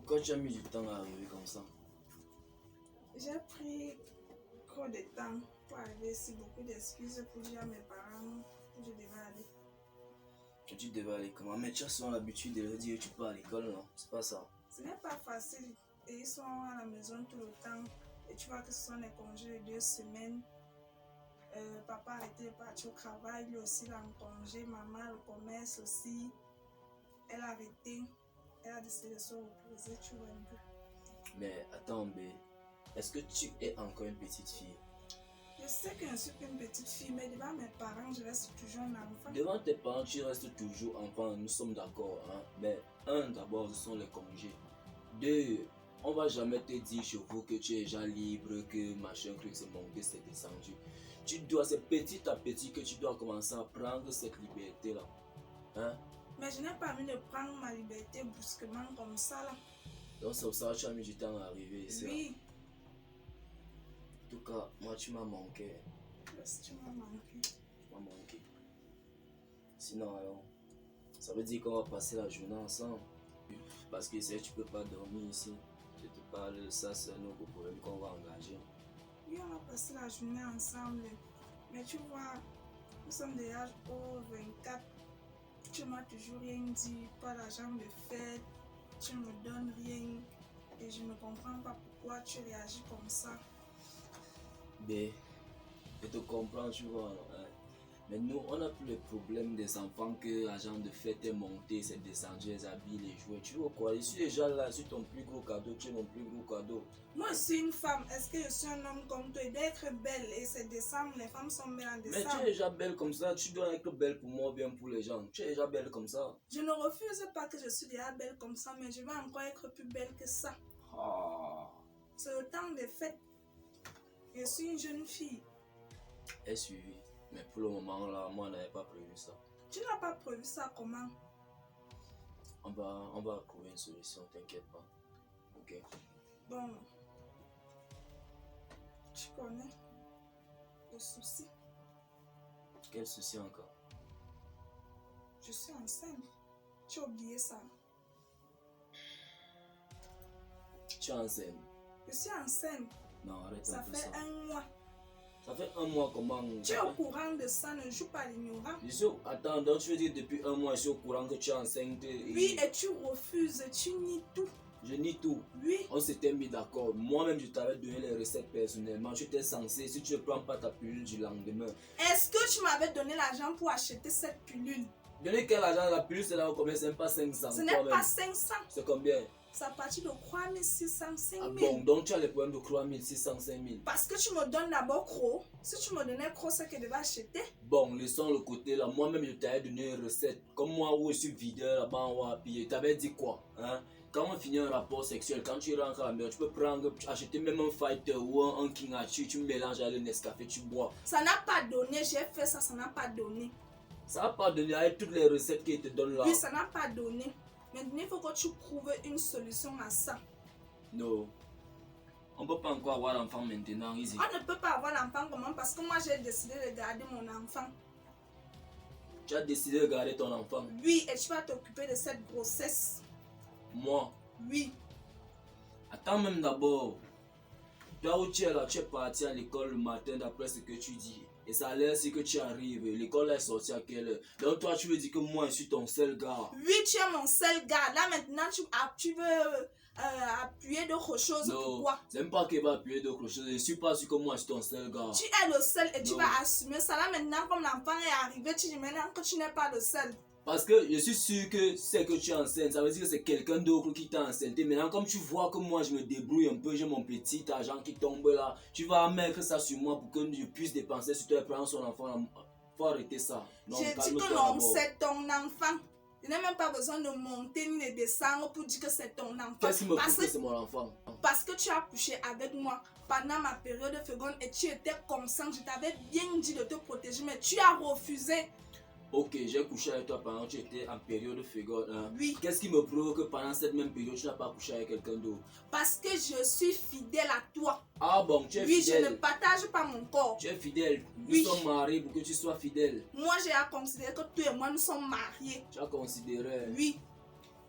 Pourquoi tu as mis du temps à arriver comme ça? J'ai pris trop de temps pour arriver ici, beaucoup d'excuses pour dire à mes parents que je devais aller. Que tu devais aller comment? Mais tu as souvent l'habitude de leur dire que tu pars à l'école, non? C'est pas ça. Ce n'est pas facile et ils sont à la maison tout le temps et tu vois que ce sont les congés de 2 semaines. Papa a été parti au travail, lui aussi il est en congé, maman le commerce aussi. Elle a arrêté, elle a décidé de se reposer, tu vois un peu. Mais attends, B, est-ce que tu es encore une petite fille? Je sais que je ne suis qu'une petite fille, mais devant mes parents, je reste toujours un enfant. Devant tes parents, tu restes toujours enfant, nous sommes d'accord, hein? Mais d'abord, ce sont les congés. Deux, on va jamais te dire chez vous que tu es déjà libre, que machin, truc, c'est monté, c'est descendu. C'est petit à petit que tu dois commencer à prendre cette liberté-là. Hein? Mais je n'ai pas envie de prendre ma liberté brusquement comme ça là. Donc c'est pour ça que tu as mis du temps à arriver ici. Oui. En tout cas, moi tu m'as manqué. Yes, tu m'as manqué. Tu m'as manqué. Sinon alors, ça veut dire qu'on va passer la journée ensemble. Parce que tu peux pas dormir ici. Je te parle de ça, c'est un nouveau problème qu'on va engager. Oui, on va passer la journée ensemble. Mais tu vois, nous sommes déjà au 24. Tu m'as toujours rien dit, pas d'argent de fête, tu ne me donnes rien. Et je ne comprends pas pourquoi tu réagis comme ça. Mais, je te comprends, tu vois. Hein. Mais nous, on n'a plus le problème des enfants que l'agent de fête est monté, c'est descendu, les habits, les jouets. Tu vois quoi? Je suis déjà là, je suis ton plus gros cadeau, tu es mon plus gros cadeau. Moi, je suis une femme. Est-ce que je suis un homme comme toi? D'être belle et c'est décembre, les femmes sont belles en décembre. Mais tu es déjà belle comme ça, tu dois être belle pour moi, bien pour les gens. Tu es déjà belle comme ça. Je ne refuse pas que je suis déjà belle comme ça, mais je vais encore être plus belle que ça. Ah. C'est le temps des fêtes. Je suis une jeune fille. Est suivi. Mais pour le moment là, moi, on n'avait pas prévu ça. Tu n'as pas prévu ça comment? On va trouver une solution, t'inquiète pas. Ok. Bon. Tu connais le souci. Quel souci encore? Je suis enceinte. Tu as oublié ça. Tu es enceinte? Je suis enceinte. Non, arrête Ça un peu fait ça. 1 mois. Ça fait 1 mois comment? Tu es au courant de ça, ne joue pas l'ignorant. Attends, donc tu veux dire depuis 1 mois je suis au courant que tu es enceinte Oui, et tu refuses, tu nies tout. Je nie tout. Oui. On s'était mis d'accord. Moi-même, je t'avais donné les recettes personnellement. Tu étais censé, si tu ne prends pas ta pilule du lendemain. Est-ce que tu m'avais donné l'argent pour acheter cette pilule? Donner quel argent? La pilule, c'est là combien? C'est même pas 500. Ce n'est pas 500. C'est combien? C'est à partir de 3600, 5000. Ah bon, donc tu as les problèmes de 3600, 5000. Parce que tu me donnes d'abord gros. Si tu me donnais gros, c'est que je devais acheter. Bon, laissons le côté là. Moi-même, je t'avais donné une recette. Comme moi, où je suis videur là-bas en haut, puis je t'avais dit quoi? Hein? Quand on finit un rapport sexuel, quand tu rentres à la maison, tu peux acheter même un fighter ou un king archer, tu mélanges avec le Nescafé, tu bois. Ça n'a pas donné, j'ai fait ça, ça n'a pas donné. Ça n'a pas donné avec toutes les recettes qu'ils te donnent là. Oui, ça n'a pas donné. Maintenant, il faut que tu trouves une solution à ça. Non. On ne peut pas encore avoir l'enfant maintenant, Izzy. On ne peut pas avoir l'enfant comment? Parce que moi, j'ai décidé de garder mon enfant. Tu as décidé de garder ton enfant? Oui, et tu vas t'occuper de cette grossesse. Moi? Oui. Attends même d'abord. Toi où tu es là, tu es parti à l'école le matin d'après ce que tu dis. Et ça a l'air si que tu arrives. L'école est sortie à quelle heure? Donc toi tu veux dire que moi je suis ton seul gars? Oui, tu es mon seul gars. Là maintenant tu veux appuyer d'autres choses. Non, pourquoi? c'est même pas qu'il va appuyer d'autres choses. Je ne suis pas sûr que moi je suis ton seul gars. Tu es le seul et tu Non. vas assumer ça. Là maintenant comme l'enfant est arrivé, tu dis maintenant que tu n'es pas le seul. Parce que je suis sûr que c'est que tu es enceinte, ça veut dire que c'est quelqu'un d'autre qui t'a enceinté. Maintenant, comme tu vois que moi je me débrouille un peu, j'ai mon petit argent qui tombe là, tu vas mettre ça sur moi pour que je puisse dépenser sur toi et prendre son enfant. Faut arrêter ça. Non, j'ai dit que non, c'est ton enfant. Je n'ai même pas besoin de monter ni de descendre pour dire que c'est ton enfant. Qu'est-ce qui me prouve que c'est mon enfant? Parce que tu as couché avec moi pendant ma période de féconde et tu étais conscient. Je t'avais bien dit de te protéger, mais tu as refusé. Ok, j'ai couché avec toi pendant que tu étais en période féconde. Hein. Oui. Qu'est-ce qui me prouve que pendant cette même période, tu n'as pas couché avec quelqu'un d'autre? Parce que je suis fidèle à toi. Ah bon, tu es fidèle? Oui, je ne partage pas mon corps. Tu es fidèle? Oui. Nous sommes mariés pour que tu sois fidèle. Moi, j'ai considéré que toi et moi, nous sommes mariés. Tu as considéré? Oui.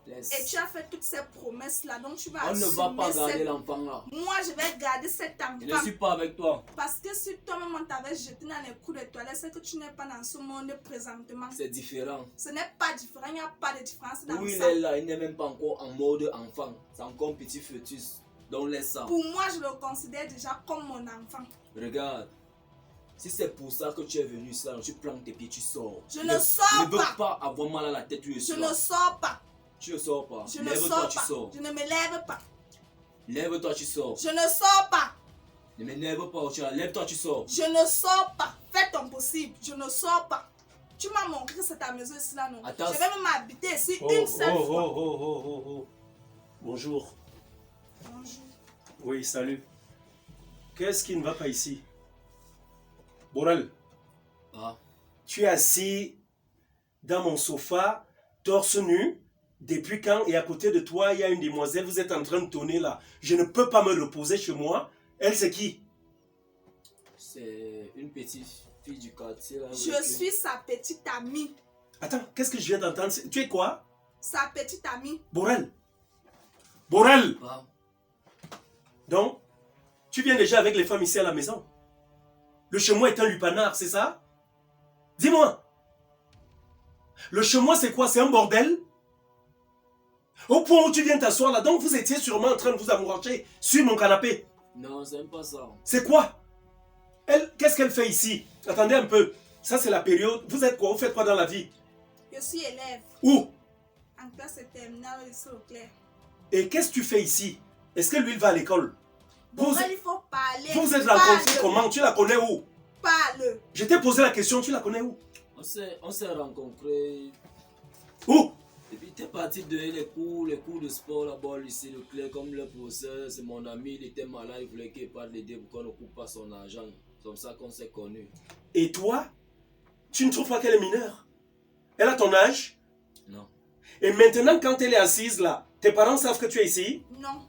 Laisse. Et tu as fait toutes ces promesses-là, donc tu vas On ne assumer va pas garder cette... l'enfant là. Moi, je vais garder cet Je ne enfant. suis pas avec toi. Parce que si toi-même on t'avait jeté dans les coups de toilette, c'est que tu n'es pas dans ce monde présentement. C'est différent. Ce n'est pas différent, il n'y a pas de différence dans Où il ça. est là, il n'est même pas encore en mode enfant. C'est encore un petit fœtus. Donc laisse ça. Pour moi, je le considère déjà comme mon enfant. Regarde. Si c'est pour ça que tu es venu ici, tu plantes tes pieds, tu sors. Je ne sors ne veux pas. pas avoir mal à la tête, tu es Je là. ne sors pas. Tu ne sors pas. Je ne Lève-toi, sors tu pas. sors. Je ne me lève pas. Lève-toi, tu sors. Je ne sors pas. Ne me lève pas, tu lève-toi, tu sors. Je ne sors pas. Fais ton possible. Je ne sors pas. Tu m'as montré que c'est ta maison ici là, non? Attends. Je vais même habiter ici une seule fois. Bonjour. Bonjour. Oui, salut. Qu'est-ce qui ne va pas ici? Borel, Ah, tu es assis dans mon sofa, torse nu. Depuis quand? Et à côté de toi, il y a une demoiselle, vous êtes en train de tourner là. Je ne peux pas me reposer chez moi. Elle, c'est qui? c'est une petite fille du quartier là. Je suis sa petite amie. Attends, qu'est-ce que je viens d'entendre? Tu es quoi? Sa petite amie. Borel. Borel. Ah, Donc, tu viens déjà avec les femmes ici à la maison. Le chez moi est un lupanar, c'est ça? Dis-moi. Le chez moi, c'est quoi? C'est un bordel? Au point où tu viens t'asseoir là, donc vous étiez sûrement en train de vous amouracher sur mon canapé. non, c'est même pas ça. C'est quoi? Elle, qu'est-ce qu'elle fait ici? Attendez un peu. Ça, c'est la période. Vous êtes quoi? Vous faites quoi dans la vie? Je suis élève Où? en classe terminale ici au clair. Et qu'est-ce que tu fais ici? Est-ce que lui, il va à l'école? Bon, Vous, il faut parler. vous êtes rencontrés comment? Tu la connais où? Parle. Je t'ai posé la question, tu la connais où? On s'est rencontrés. Où? Et puis t'es parti donner les cours de sport là-bas au lycée Leclerc. Comme le professeur, c'est mon ami, il était malade, il voulait qu'il parte l'aider pour qu'on ne coupe pas son argent. C'est comme ça qu'on s'est connus. Et toi, tu ne trouves pas qu'elle est mineure? Elle a ton âge? Non. Et maintenant, quand elle est assise là, tes parents savent que tu es ici? Non,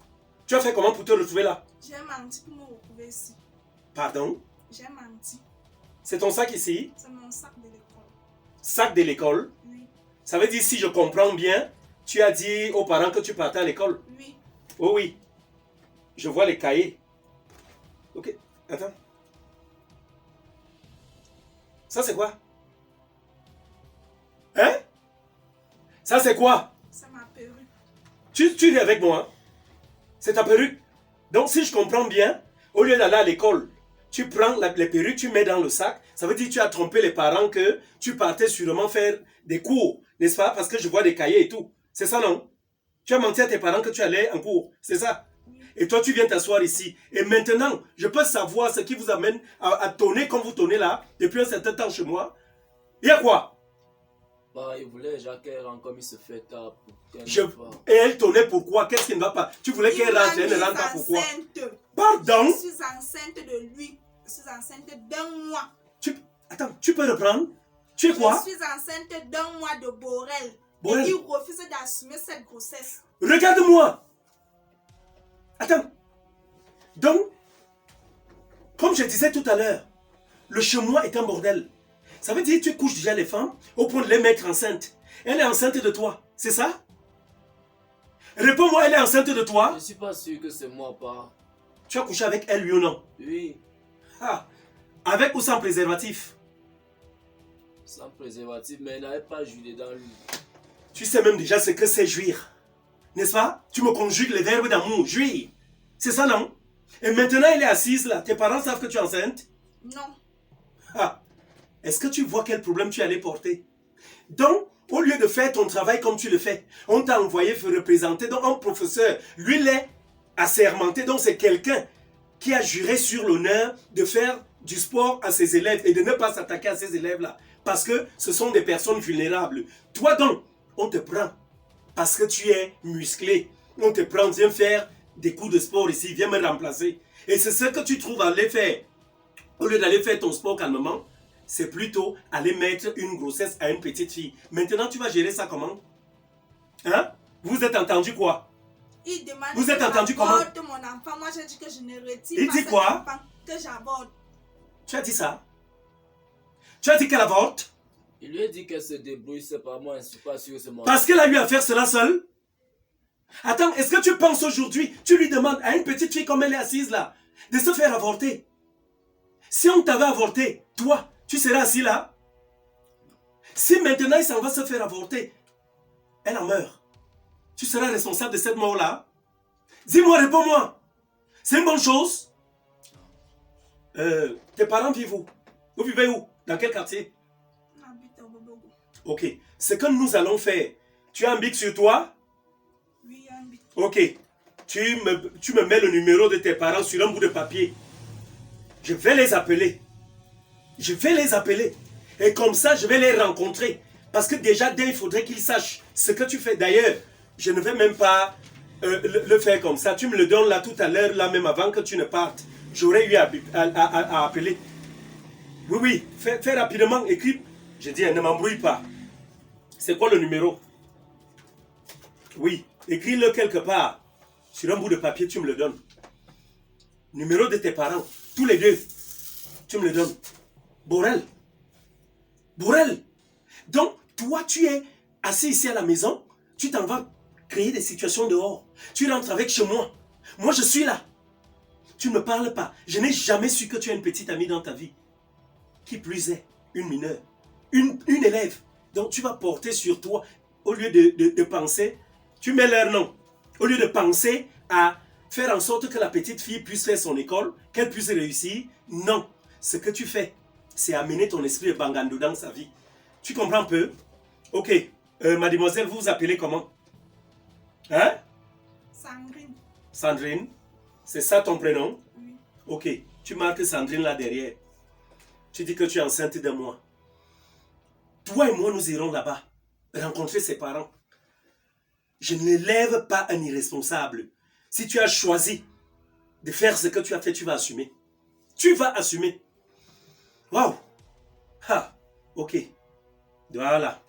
Tu as fait comment pour te retrouver là? j'ai menti pour me retrouver ici. Pardon? J'ai menti. C'est ton sac ici? C'est mon sac de l'école. Sac de l'école? Oui, Ça veut dire, si je comprends bien, tu as dit aux parents que tu partais à l'école? oui. Oh oui. Je vois les cahiers. Ok, attends. Ça c'est quoi? Hein? Ça c'est quoi? C'est ma perruque. Tu es avec moi. Hein? C'est ta perruque. Donc si je comprends bien, au lieu d'aller à l'école, tu prends les perruques, tu mets dans le sac. Ça veut dire que tu as trompé les parents que tu partais sûrement faire des cours, n'est-ce pas? Parce que je vois des cahiers et tout. C'est ça, non? Tu as menti à tes parents que tu allais en cours. C'est ça? Et toi, tu viens t'asseoir ici. Et maintenant, je peux savoir ce qui vous amène à tonner comme vous tonnez là, depuis un certain temps chez moi. Il y a quoi? Bah, il voulait déjà qu'elle rentre comme il se fait tard pour qu'elle Je- ne va. Et elle tonnait pourquoi? Qu'est-ce qui ne va pas? Tu voulais Il qu'elle m'a rentre, elle ne mise rentre pas pourquoi? enceinte. Pardon? Je suis enceinte de lui. Je suis enceinte d'un mois. Attends, tu peux reprendre? Tu es quoi? Je suis enceinte d'un mois de Borel. Borel. Et il refuse d'assumer cette grossesse. Regarde-moi! Attends. Donc, comme je disais tout à l'heure, le chez moi est un bordel. Ça veut dire que tu couches déjà les femmes au point de les mettre enceintes. Elle est enceinte de toi, c'est ça? Réponds-moi, elle est enceinte de toi? Je suis pas sûr que c'est moi pas. Tu as couché avec elle, oui ou non? Oui, Ah, avec ou sans préservatif? sans préservatif, mais il n'avait pas joué dans lui. Tu sais même déjà ce que c'est jouir. N'est-ce pas? Tu me conjugues les verbes d'amour, jouir. C'est ça, non? Et maintenant, elle est assise là. Tes parents savent que tu es enceinte? Non. Ah, est-ce que tu vois quel problème tu allais porter? Donc, au lieu de faire ton travail comme tu le fais, on t'a envoyé te représenter. Donc, un professeur, lui, il est assermenté. Donc, c'est quelqu'un qui a juré sur l'honneur de faire du sport à ses élèves et de ne pas s'attaquer à ces élèves-là. Parce que ce sont des personnes vulnérables. Toi, donc, on te prend parce que tu es musclé. On te prend, viens faire des coups de sport ici, viens me remplacer. Et c'est ce que tu trouves à aller faire. Au lieu d'aller faire ton sport calmement, c'est plutôt aller mettre une grossesse à une petite fille. Maintenant, tu vas gérer ça comment? Hein? Vous êtes entendu quoi? Il demande Vous êtes que entendu j'aborde mon enfant. Moi, j'ai dit que je ne retire Il pas dit cet quoi? enfant, que j'aborde. Tu as dit ça? Tu as dit qu'elle avorte? Il lui a dit qu'elle se débrouille, c'est pas moi, je suis pas sûr que c'est moi. Parce qu'elle a eu à faire cela seule? Attends, est-ce que tu penses aujourd'hui, tu lui demandes à une petite fille comme elle est assise là, de se faire avorter? Si on t'avait avorté, toi, tu serais assis là? Si maintenant il s'en va se faire avorter, elle en meurt. Tu seras responsable de cette mort-là? Dis-moi, réponds-moi. C'est une bonne chose? Tes parents vivent où? Vous vivez où? Dans quel quartier? On habite au Bobogo. Ok. Ce que nous allons faire, tu as un bic sur toi? Oui, il y a un bic. Ok. Tu me mets le numéro de tes parents sur un bout de papier. Je vais les appeler. Je vais les appeler. Et comme ça, je vais les rencontrer. Parce que déjà, il faudrait qu'ils sachent ce que tu fais. D'ailleurs, je ne vais même pas le faire comme ça. Tu me le donnes là tout à l'heure, là même avant que tu ne partes. J'aurais eu à appeler. Oui, oui, fais rapidement, écris. Je dis, ne m'embrouille pas. C'est quoi le numéro? Oui, écris-le quelque part. Sur un bout de papier, tu me le donnes. Numéro de tes parents, tous les deux. Tu me le donnes. Borel. Borel. Donc, toi, tu es assis ici à la maison. Tu t'en vas créer des situations dehors. Tu rentres avec chez moi. Moi, je suis là. Tu ne me parles pas. Je n'ai jamais su que tu as une petite amie dans ta vie. Qui plus est, une mineure. Une élève. Donc, tu vas porter sur toi, au lieu de penser, tu mets leur nom. Au lieu de penser à faire en sorte que la petite fille puisse faire son école, qu'elle puisse réussir. Non. Ce que tu fais, c'est amener ton esprit de Bangando dans sa vie. Tu comprends un peu? Ok. Mademoiselle, vous vous appelez comment? Hein? Sandrine. Sandrine. C'est ça ton prénom? Oui. Ok. Tu marques Sandrine là derrière. Tu dis que tu es enceinte de moi. Toi et moi, nous irons là-bas rencontrer ses parents. Je ne lève pas un irresponsable. Si tu as choisi de faire ce que tu as fait, tu vas assumer. Tu vas assumer. Waouh! Ha! Ok. Voilà.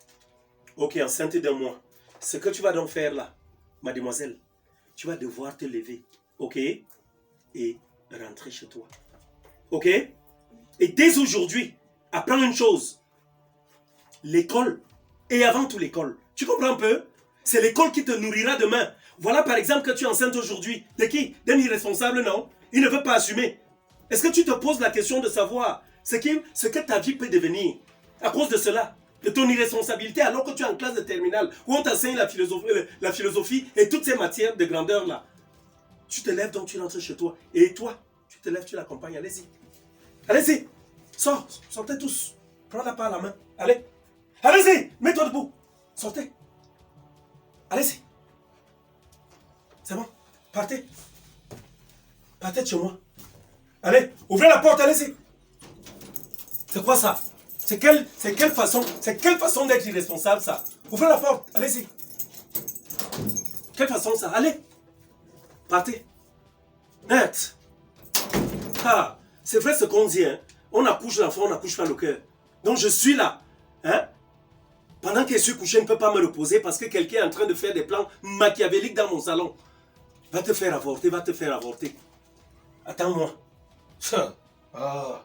Ok, enceinte de moi. Ce que tu vas donc faire là, mademoiselle, tu vas devoir te lever. Ok? Et rentrer chez toi. Ok? Et dès aujourd'hui, apprends une chose. L'école, et avant tout l'école. Tu comprends un peu? C'est l'école qui te nourrira demain. Voilà par exemple que tu es enceinte aujourd'hui. De qui? D'un irresponsable, non? Il ne veut pas assumer. Est-ce que tu te poses la question de savoir ce que ta vie peut devenir à cause de cela? De ton irresponsabilité alors que tu es en classe de terminale où on t'enseigne la philosophie et toutes ces matières de grandeur là. Tu te lèves donc tu rentres chez toi. Et toi, tu te lèves, tu l'accompagnes. Allez-y. Allez-y. Sortez tous. Prends-la par la main. Allez. Allez-y. Mets-toi debout. Sortez. Allez-y. C'est bon. Partez. Partez de chez moi. Allez, ouvrez la porte, allez-y. C'est quoi ça? C'est quelle façon d'être irresponsable ça? Ouvrez la porte, allez-y. Quelle façon ça? Allez. Partez. Net. Ah, c'est vrai ce qu'on dit, hein. On accouche l'enfant, on n'accouche pas le cœur. Donc je suis là. Hein? Pendant que je suis couché, je ne peux pas me reposer parce que quelqu'un est en train de faire des plans machiavéliques dans mon salon. Va te faire avorter, va te faire avorter. Attends-moi. Ah.